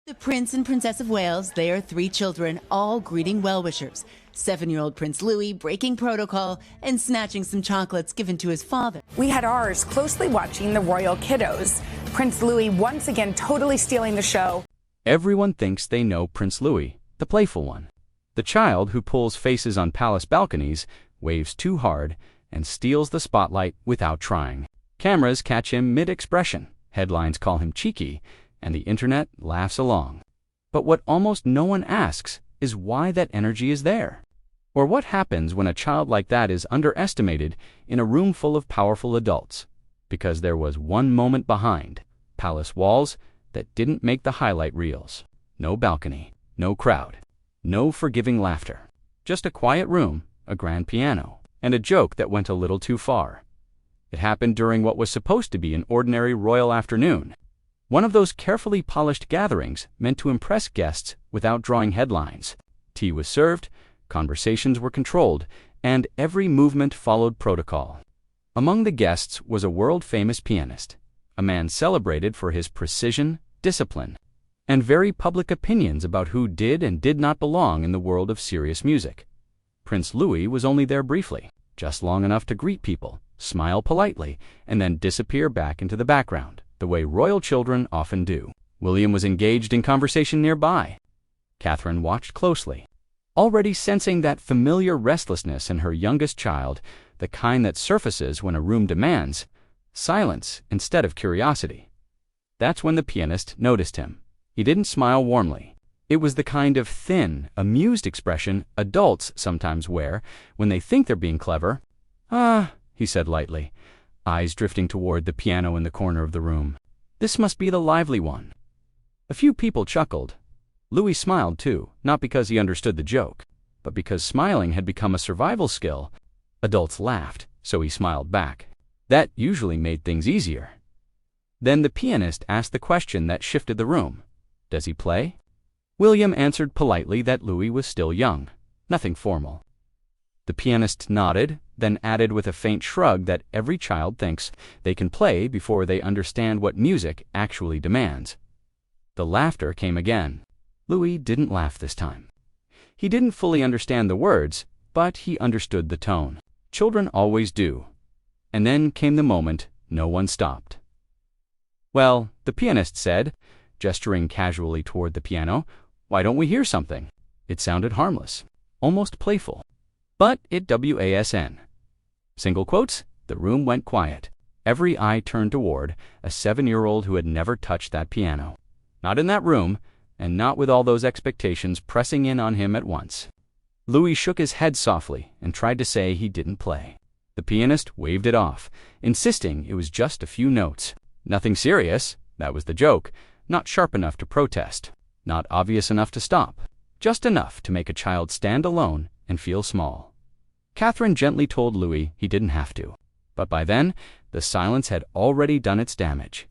The Prince and Princess of Wales, their 3 children, all greeting well-wishers. 7-year-old Prince Louis breaking protocol and snatching some chocolates given to his father. We had ours closely watching the royal kiddos. Prince Louis once again totally stealing the show. Everyone thinks they know Prince Louis, the playful one. The child who pulls faces on palace balconies, waves too hard, and steals the spotlight without trying. Cameras catch him mid-expression, headlines call him cheeky, and the internet laughs along. But what almost no one asks is why that energy is there. Or what happens when a child like that is underestimated in a room full of powerful adults, because there was one moment behind palace walls that didn't make the highlight reels. No balcony, no crowd, no forgiving laughter. Just a quiet room, a grand piano, and a joke that went a little too far. It happened during what was supposed to be an ordinary royal afternoon. One of those carefully polished gatherings meant to impress guests without drawing headlines. Tea was served, conversations were controlled, and every movement followed protocol. Among the guests was a world-famous pianist, a man celebrated for his precision, discipline, and very public opinions about who did and did not belong in the world of serious music. Prince Louis was only there briefly, just long enough to greet people, smile politely, and then disappear back into the background, the way royal children often do. William was engaged in conversation nearby. Catherine watched closely, already sensing that familiar restlessness in her youngest child, the kind that surfaces when a room demands silence instead of curiosity. That's when the pianist noticed him. He didn't smile warmly. It was the kind of thin, amused expression adults sometimes wear when they think they're being clever. "Ah," he said lightly, eyes drifting toward the piano in the corner of the room. "This must be the lively one." A few people chuckled. Louis smiled too, not because he understood the joke, but because smiling had become a survival skill. Adults laughed, so he smiled back. That usually made things easier. Then the pianist asked the question that shifted the room. "Does he play?" William answered politely that Louis was still young, nothing formal. The pianist nodded, then added with a faint shrug that every child thinks they can play before they understand what music actually demands. The laughter came again. Louis didn't laugh this time. He didn't fully understand the words, but he understood the tone. Children always do. And then came the moment no one stopped. "Well," the pianist said, gesturing casually toward the piano, "why don't we hear something?" It sounded harmless, almost playful. But it wasn't. Single quotes, the room went quiet. Every eye turned toward a 7-year-old who had never touched that piano. Not in that room, and not with all those expectations pressing in on him at once. Louis shook his head softly and tried to say he didn't play. The pianist waved it off, insisting it was just a few notes. Nothing serious, that was the joke, not sharp enough to protest, not obvious enough to stop, just enough to make a child stand alone and feel small. Catherine gently told Louis he didn't have to, but by then, the silence had already done its damage.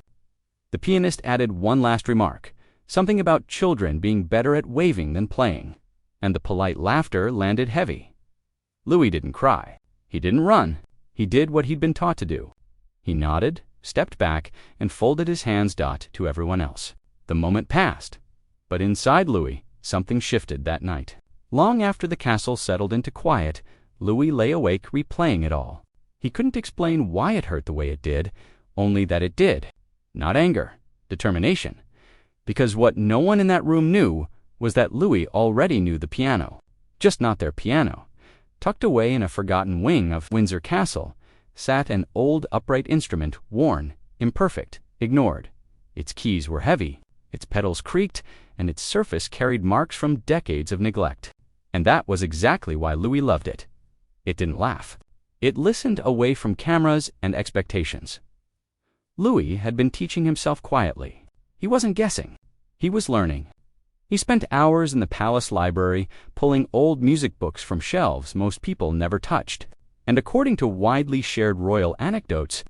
The pianist added one last remark, something about children being better at waving than playing, and the polite laughter landed heavy. Louis didn't cry. He didn't run. He did what he'd been taught to do. He nodded, stepped back, and folded his hands to everyone else. The moment passed, but inside Louis, something shifted that night. Long after the castle settled into quiet, Louis lay awake replaying it all. He couldn't explain why it hurt the way it did, only that it did. Not anger, determination. Because what no one in that room knew was that Louis already knew the piano, just not their piano. Tucked away in a forgotten wing of Windsor Castle sat an old upright instrument, worn, imperfect, ignored. Its keys were heavy, its pedals creaked, and its surface carried marks from decades of neglect. And that was exactly why Louis loved it. It didn't laugh. It listened away from cameras and expectations. Louis had been teaching himself quietly. He wasn't guessing. He was learning. He spent hours in the palace library pulling old music books from shelves most people never touched. And according to widely shared royal anecdotes,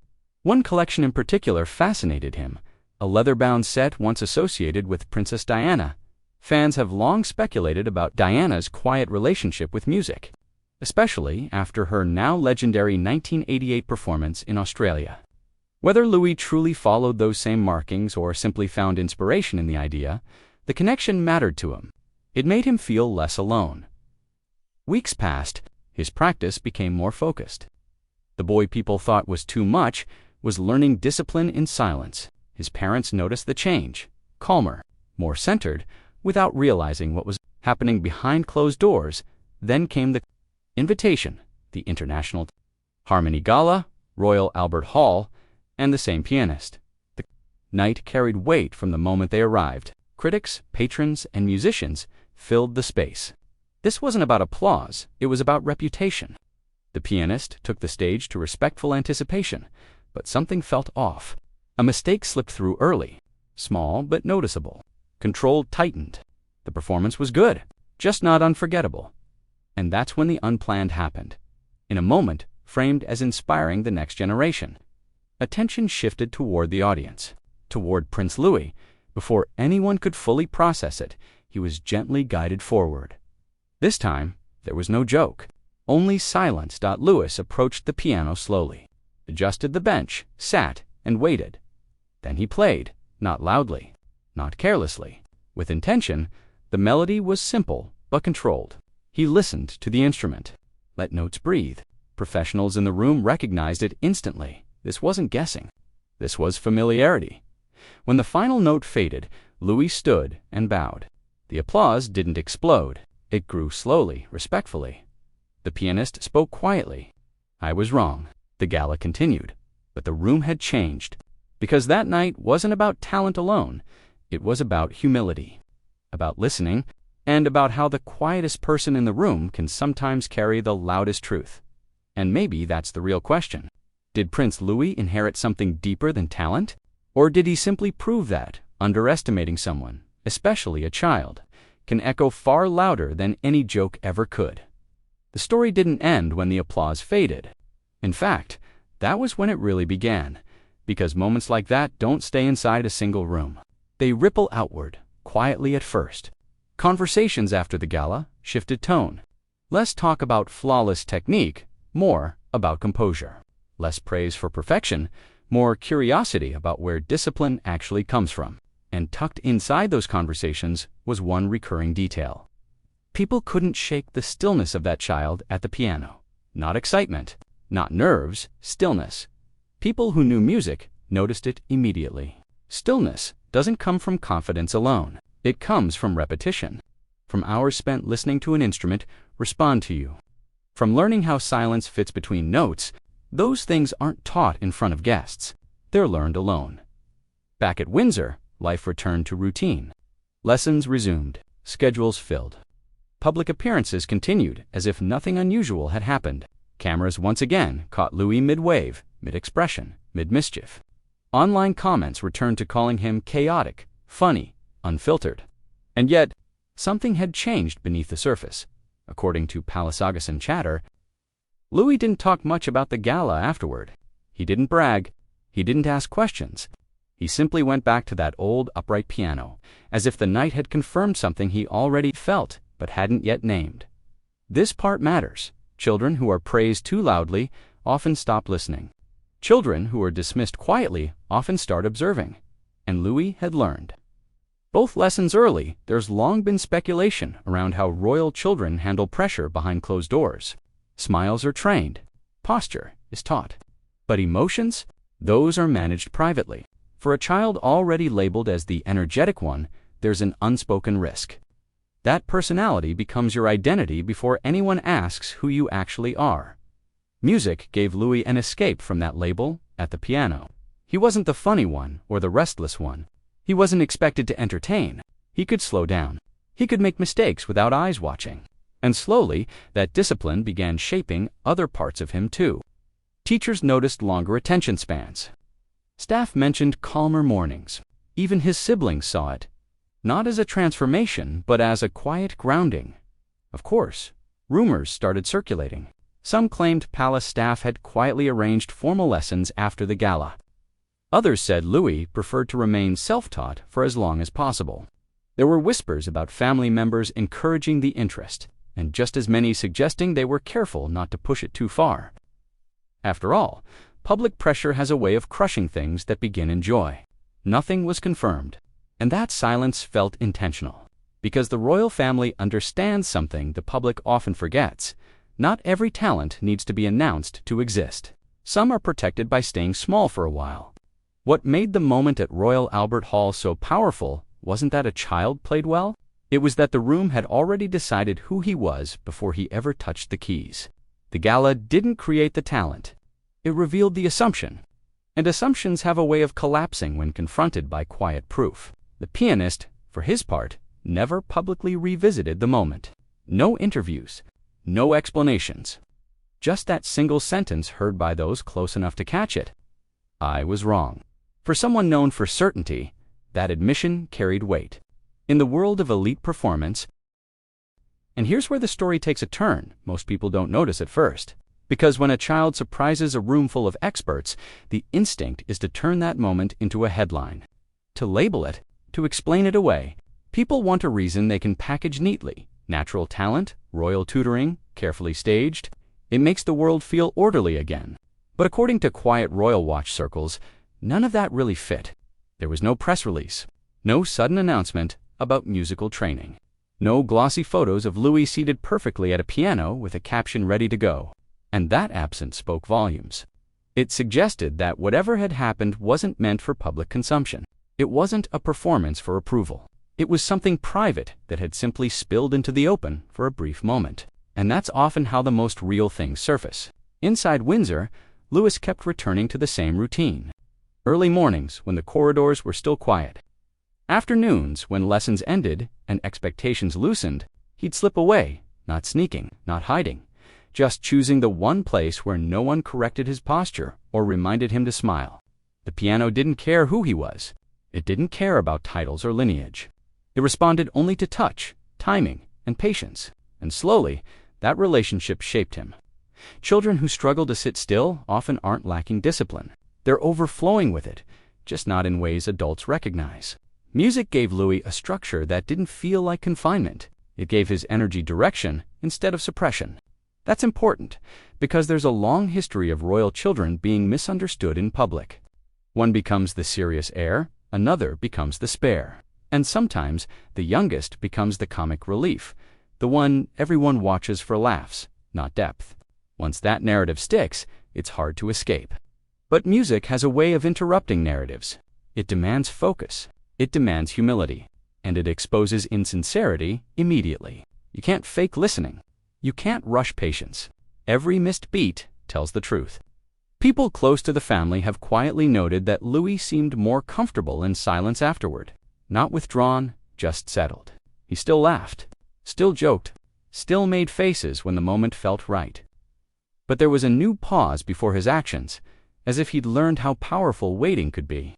one collection in particular fascinated him, a leather-bound set once associated with Princess Diana. Fans have long speculated about Diana's quiet relationship with music, especially after her now legendary 1988 performance in Australia. Whether Louis truly followed those same markings or simply found inspiration in the idea, The connection mattered to him. It made him feel less alone. Weeks passed. His practice became more focused. The boy people thought was too much was learning discipline in silence. His parents noticed the change, calmer, more centered, without realizing what was happening behind closed doors. Then came the invitation, the International Harmony Gala, Royal Albert Hall, and the same pianist. The night carried weight from the moment they arrived. Critics, patrons, and musicians filled the space. This wasn't about applause, it was about reputation. The pianist took the stage to respectful anticipation, but something felt off. A mistake slipped through early, small but noticeable. Control tightened. The performance was good, just not unforgettable. And that's when the unplanned happened. In a moment, framed as inspiring the next generation. Attention shifted toward the audience, toward Prince Louis. Before anyone could fully process it, he was gently guided forward. This time, there was no joke. Only silence. Louis approached the piano slowly, adjusted the bench, sat, and waited. Then he played, not loudly, not carelessly. With intention, the melody was simple but controlled. He listened to the instrument, let notes breathe. Professionals in the room recognized it instantly. This wasn't guessing. This was familiarity. When the final note faded, Louis stood and bowed. The applause didn't explode. It grew slowly, respectfully. The pianist spoke quietly. "I was wrong." The gala continued. But the room had changed. Because that night wasn't about talent alone. It was about humility, about listening, and about how the quietest person in the room can sometimes carry the loudest truth. And maybe that's the real question. Did Prince Louis inherit something deeper than talent? Or did he simply prove that underestimating someone, especially a child, can echo far louder than any joke ever could? The story didn't end when the applause faded. In fact, that was when it really began, because moments like that don't stay inside a single room. They ripple outward, quietly at first. Conversations after the gala shifted tone. Less talk about flawless technique, more about composure. Less praise for perfection, more curiosity about where discipline actually comes from. And tucked inside those conversations was one recurring detail. People couldn't shake the stillness of that child at the piano. Not excitement, not nerves, stillness. People who knew music noticed it immediately. Stillness doesn't come from confidence alone. It comes from repetition. From hours spent listening to an instrument respond to you. From learning how silence fits between notes. Those things aren't taught in front of guests. They're learned alone. Back at Windsor, life returned to routine. Lessons resumed, schedules filled. Public appearances continued as if nothing unusual had happened. Cameras once again caught Louis mid-wave, mid-expression, mid-mischief. Online comments returned to calling him chaotic, funny, unfiltered. And yet, something had changed beneath the surface. According to Palasagosan chatter, Louis didn't talk much about the gala afterward. He didn't brag. He didn't ask questions. He simply went back to that old upright piano, as if the night had confirmed something he already felt but hadn't yet named. This part matters. Children who are praised too loudly often stop listening. Children who are dismissed quietly often start observing. And Louis had learned. Both lessons early. There's long been speculation around how royal children handle pressure behind closed doors. Smiles are trained. Posture is taught. But emotions? Those are managed privately. For a child already labeled as the energetic one, there's an unspoken risk. That personality becomes your identity before anyone asks who you actually are. Music gave Louis an escape from that label at the piano. He wasn't the funny one or the restless one. He wasn't expected to entertain. He could slow down. He could make mistakes without eyes watching. And slowly, that discipline began shaping other parts of him too. Teachers noticed longer attention spans. Staff mentioned calmer mornings. Even his siblings saw it. Not as a transformation, but as a quiet grounding. Of course, rumors started circulating. Some claimed palace staff had quietly arranged formal lessons after the gala. Others said Louis preferred to remain self-taught for as long as possible. There were whispers about family members encouraging the interest, and just as many suggesting they were careful not to push it too far. After all, public pressure has a way of crushing things that begin in joy. Nothing was confirmed. And that silence felt intentional. Because the royal family understands something the public often forgets. Not every talent needs to be announced to exist. Some are protected by staying small for a while. What made the moment at Royal Albert Hall so powerful wasn't that a child played well. It was that the room had already decided who he was before he ever touched the keys. The gala didn't create the talent. It revealed the assumption. And assumptions have a way of collapsing when confronted by quiet proof. The pianist, for his part, never publicly revisited the moment. No interviews, no explanations. Just that single sentence heard by those close enough to catch it. I was wrong. For someone known for certainty, that admission carried weight. In the world of elite performance, and here's where the story takes a turn most people don't notice at first. Because when a child surprises a room full of experts, the instinct is to turn that moment into a headline. To label it, to explain it away. People want a reason they can package neatly. Natural talent, royal tutoring, carefully staged. It makes the world feel orderly again. But according to quiet royal watch circles, none of that really fit. There was no press release, no sudden announcement about musical training, no glossy photos of Louis seated perfectly at a piano with a caption ready to go. And that absence spoke volumes. It suggested that whatever had happened wasn't meant for public consumption. It wasn't a performance for approval. It was something private that had simply spilled into the open for a brief moment. And that's often how the most real things surface. Inside Windsor, Louis kept returning to the same routine. Early mornings when the corridors were still quiet. Afternoons when lessons ended and expectations loosened, he'd slip away, not sneaking, not hiding, just choosing the one place where no one corrected his posture or reminded him to smile. The piano didn't care who he was. It didn't care about titles or lineage. It responded only to touch, timing, and patience. And slowly, that relationship shaped him. Children who struggle to sit still often aren't lacking discipline. They're overflowing with it, just not in ways adults recognize. Music gave Louis a structure that didn't feel like confinement. It gave his energy direction instead of suppression. That's important, because there's a long history of royal children being misunderstood in public. One becomes the serious heir, another becomes the spare. And sometimes, the youngest becomes the comic relief, the one everyone watches for laughs, not depth. Once that narrative sticks, it's hard to escape. But music has a way of interrupting narratives. It demands focus. It demands humility. And it exposes insincerity immediately. You can't fake listening. You can't rush patience. Every missed beat tells the truth. People close to the family have quietly noted that Louis seemed more comfortable in silence afterward. Not withdrawn, just settled. He still laughed, still joked, still made faces when the moment felt right. But there was a new pause before his actions, as if he'd learned how powerful waiting could be.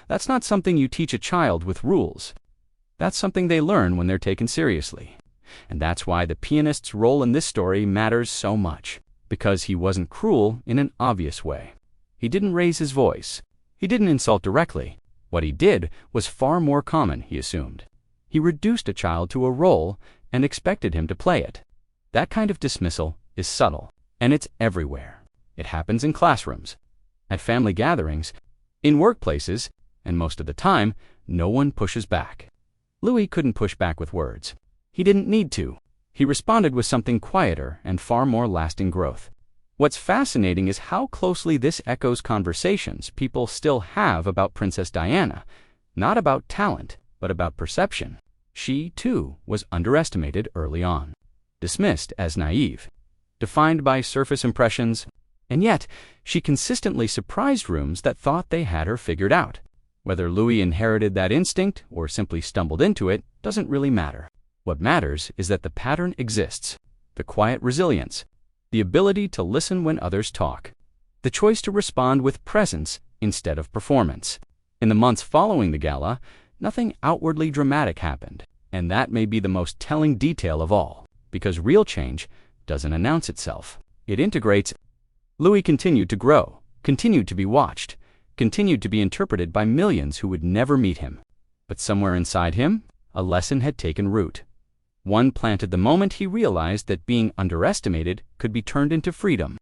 That's not something you teach a child with rules. That's something they learn when they're taken seriously. And that's why the pianist's role in this story matters so much. Because he wasn't cruel in an obvious way. He didn't raise his voice. He didn't insult directly. What he did was far more common, he assumed. He reduced a child to a role and expected him to play it. That kind of dismissal is subtle, and it's everywhere. It happens in classrooms, at family gatherings, in workplaces, and most of the time, no one pushes back. Louis couldn't push back with words. He didn't need to. He responded with something quieter and far more lasting growth. What's fascinating is how closely this echoes conversations people still have about Princess Diana, not about talent, but about perception. She, too, was underestimated early on, dismissed as naive, defined by surface impressions, and yet she consistently surprised rooms that thought they had her figured out. Whether Louis inherited that instinct or simply stumbled into it doesn't really matter. What matters is that the pattern exists, the quiet resilience, the ability to listen when others talk, the choice to respond with presence instead of performance. In the months following the gala, nothing outwardly dramatic happened, and that may be the most telling detail of all, because real change doesn't announce itself. It integrates. Louis continued to grow, continued to be watched, continued to be interpreted by millions who would never meet him. But somewhere inside him, a lesson had taken root. One planted the moment he realized that being underestimated could be turned into freedom.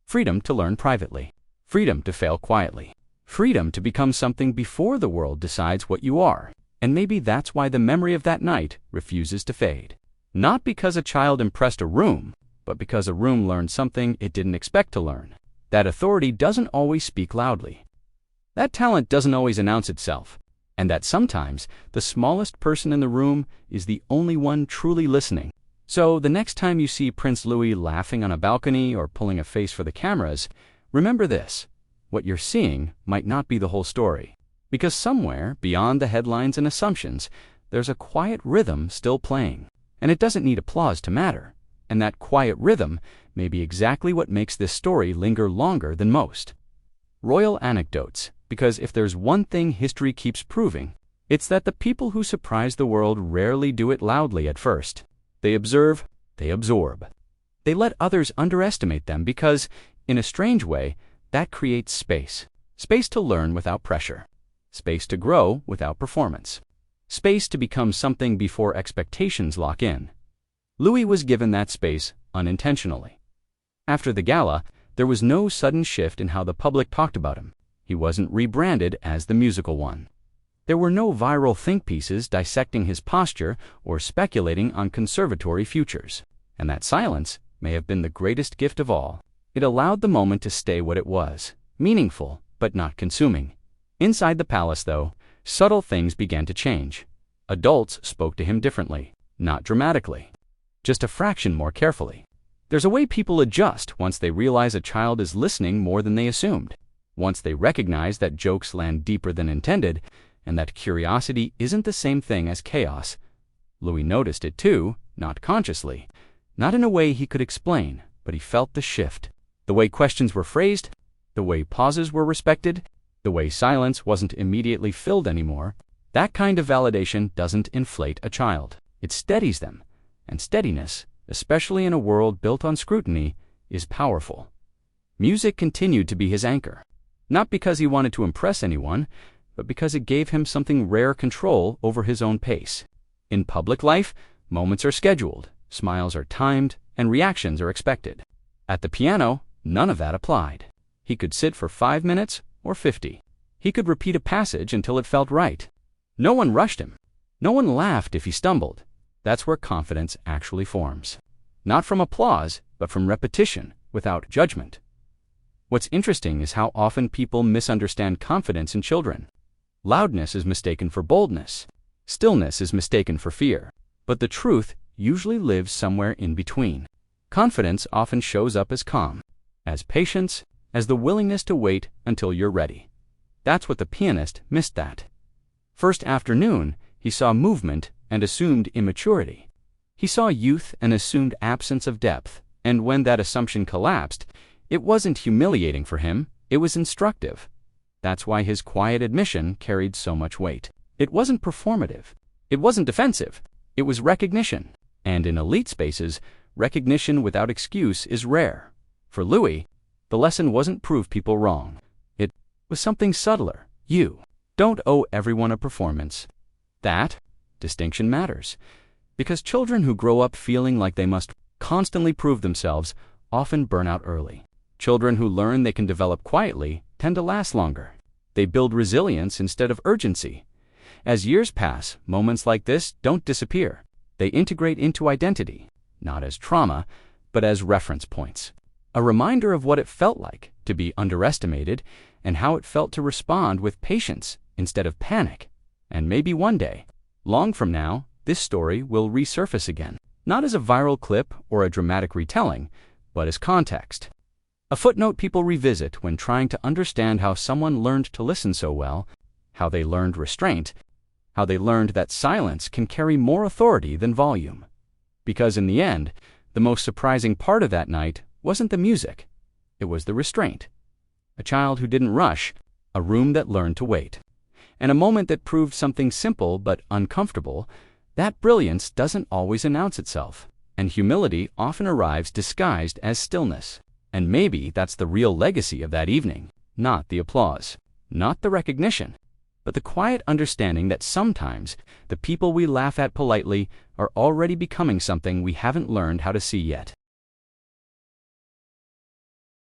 Freedom to learn privately. Freedom to fail quietly. Freedom to become something before the world decides what you are. And maybe that's why the memory of that night refuses to fade. Not because a child impressed a room, but because a room learned something it didn't expect to learn. That authority doesn't always speak loudly. That talent doesn't always announce itself. And that sometimes the smallest person in the room is the only one truly listening. So the next time you see Prince Louis laughing on a balcony or pulling a face for the cameras, remember this: what you're seeing might not be the whole story. Because somewhere, beyond the headlines and assumptions, there's a quiet rhythm still playing. And it doesn't need applause to matter. And that quiet rhythm may be exactly what makes this story linger longer than most. Royal anecdotes, because if there's one thing history keeps proving, it's that the people who surprise the world rarely do it loudly at first. They observe, they absorb. They let others underestimate them because, in a strange way, that creates space. Space to learn without pressure. Space to grow without performance. Space to become something before expectations lock in. Louis was given that space unintentionally. After the gala, there was no sudden shift in how the public talked about him. He wasn't rebranded as the musical one. There were no viral think pieces dissecting his posture or speculating on conservatory futures. And that silence may have been the greatest gift of all. It allowed the moment to stay what it was, meaningful but not consuming. Inside the palace, though, subtle things began to change. Adults spoke to him differently, not dramatically, just a fraction more carefully. There's a way people adjust once they realize a child is listening more than they assumed. Once they recognize that jokes land deeper than intended, and that curiosity isn't the same thing as chaos. Louis noticed it too, not consciously. Not in a way he could explain, but he felt the shift. The way questions were phrased, the way pauses were respected, the way silence wasn't immediately filled anymore. That kind of validation doesn't inflate a child. It steadies them. And steadiness, especially in a world built on scrutiny, is powerful. Music continued to be his anchor. Not because he wanted to impress anyone, but because it gave him something rare: control over his own pace. In public life, moments are scheduled, smiles are timed, and reactions are expected. At the piano, none of that applied. He could sit for 5 minutes or 50. He could repeat a passage until it felt right. No one rushed him. No one laughed if he stumbled. That's where confidence actually forms. Not from applause, but from repetition, without judgment. What's interesting is how often people misunderstand confidence in children. Loudness is mistaken for boldness. Stillness is mistaken for fear. But the truth usually lives somewhere in between. Confidence often shows up as calm, as patience, as the willingness to wait until you're ready. That's what the pianist missed that. First afternoon, he saw movement and assumed immaturity. He saw youth and assumed absence of depth, and when that assumption collapsed, it wasn't humiliating for him, it was instructive. That's why his quiet admission carried so much weight. It wasn't performative. It wasn't defensive. It was recognition. And in elite spaces, recognition without excuse is rare. For Louis, the lesson wasn't prove people wrong. It was something subtler. You don't owe everyone a performance. That distinction matters, because children who grow up feeling like they must constantly prove themselves often burn out early. Children who learn they can develop quietly tend to last longer. They build resilience instead of urgency. As years pass, moments like this don't disappear. They integrate into identity, not as trauma, but as reference points. A reminder of what it felt like to be underestimated and how it felt to respond with patience instead of panic. And maybe one day, long from now, this story will resurface again, not as a viral clip or a dramatic retelling, but as context. A footnote people revisit when trying to understand how someone learned to listen so well, how they learned restraint, how they learned that silence can carry more authority than volume. Because in the end, the most surprising part of that night wasn't the music, it was the restraint. A child who didn't rush, a room that learned to wait, and a moment that proved something simple but uncomfortable. That brilliance doesn't always announce itself, and humility often arrives disguised as stillness. And maybe that's the real legacy of that evening, not the applause, not the recognition, but the quiet understanding that sometimes the people we laugh at politely are already becoming something we haven't learned how to see yet.